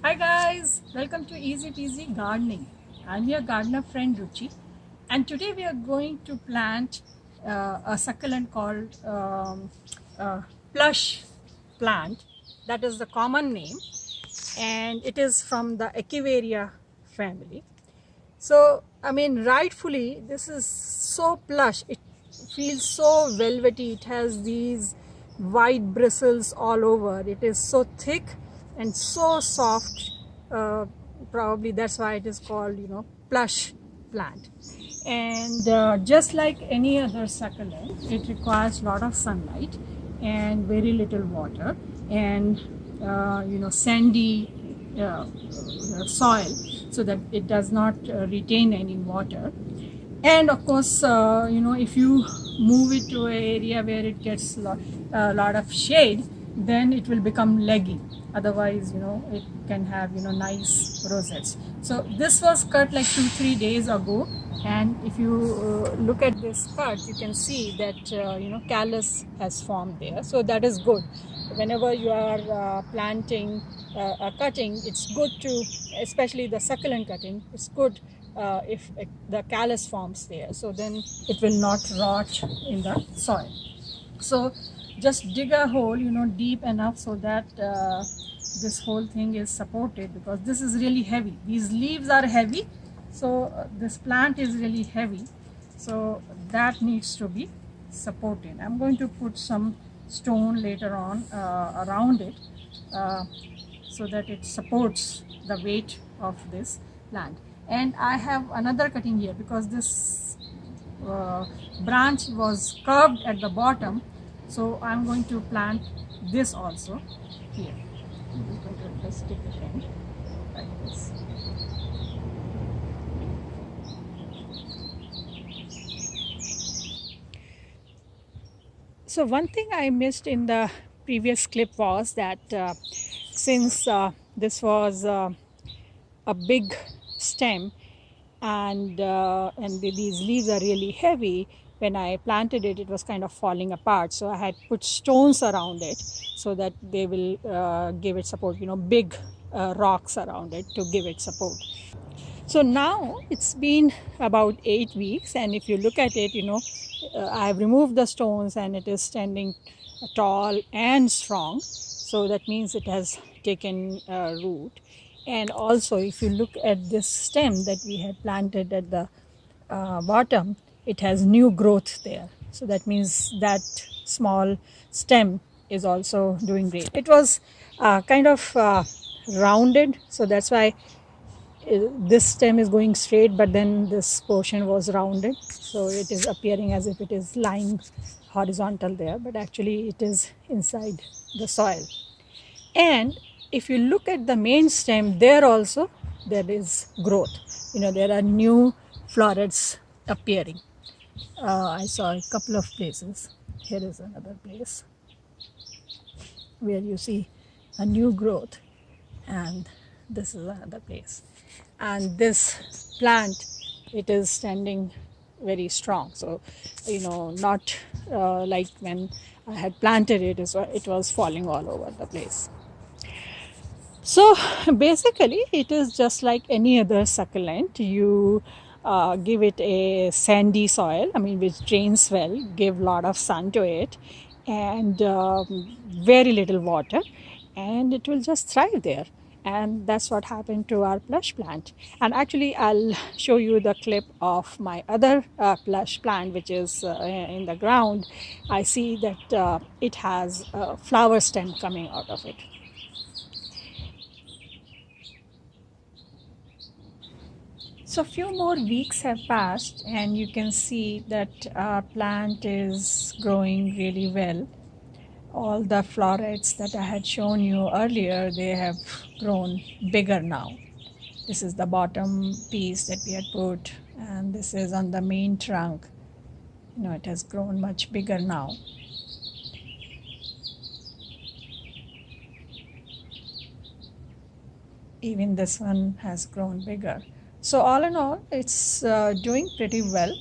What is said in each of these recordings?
Hi guys, welcome to Easy Peasy Gardening. I'm your gardener friend Ruchi, and today we are going to plant a succulent called Plush Plant. That is the common name, and it is from the Echeveria family. So, I mean, rightfully, this is so plush. It feels so velvety. It has these white bristles all over. It is so thick and so soft. Uh, Probably that's why it is called, plush plant. And just like any other succulent, it requires a lot of sunlight and very little water and, sandy soil so that it does not retain any water. And of course, if you move it to an area where it gets a lot of shade, then it will become leggy. Otherwise, it can have nice rosettes. So this was cut like 2-3 days ago, and if you look at this cut, you can see that callus has formed there. So that is good. Whenever you are planting a cutting, it's good to, especially the succulent cutting, it's good if the callus forms there, so then it will not rot in the soil. So just dig a hole deep enough so that this whole thing is supported, because this is really heavy. These leaves are heavy, so this plant is really heavy, so that needs to be supported. I'm going to put some stone later on around it so that it supports the weight of this plant. And I have another cutting here because this branch was curved at the bottom, so I'm going to plant this also here. I'm going to just stick it in like this. So one thing I missed in the previous clip was that since this was a big stem and these leaves are really heavy, when I planted it, it was kind of falling apart. So I had put stones around it so that they will give it support, big rocks around it to give it support. So now it's been about 8 weeks, and if you look at it, I've removed the stones and it is standing tall and strong. So that means it has taken root. And also, if you look at this stem that we had planted at the bottom, it has new growth there. So that means that small stem is also doing great. It was kind of rounded, so that's why this stem is going straight, but then this portion was rounded, so it is appearing as if it is lying horizontal there, but actually it is inside the soil. And if you look at the main stem, there also there is growth. There are new florets appearing. I saw a couple of places. Here is another place where you see a new growth, and this is another place. And this plant, it is standing very strong. So, not like when I had planted it, it was falling all over the place. So basically, it is just like any other succulent. You give it a sandy soil, which drains well, give a lot of sun to it, and very little water, and it will just thrive there. And that's what happened to our plush plant. And actually, I'll show you the clip of my other plush plant, which is in the ground. I see that it has a flower stem coming out of it. So few more weeks have passed, and you can see that our plant is growing really well. All the florets that I had shown you earlier, they have grown bigger now. This is the bottom piece that we had put, and this is on the main trunk. It has grown much bigger now. Even this one has grown bigger. So all in all, it's doing pretty well.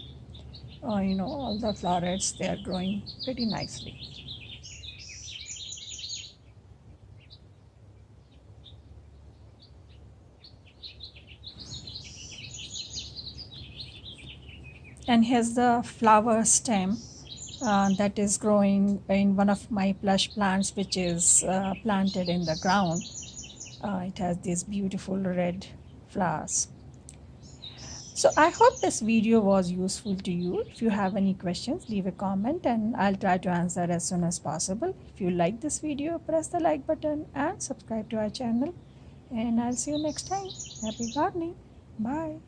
All the florets, they are growing pretty nicely. And here's the flower stem that is growing in one of my plush plants, which is planted in the ground. It has these beautiful red flowers. So I hope this video was useful to you. If you have any questions, leave a comment and I'll try to answer as soon as possible. If you like this video, press the like button and subscribe to our channel. And I'll see you next time. Happy gardening. Bye.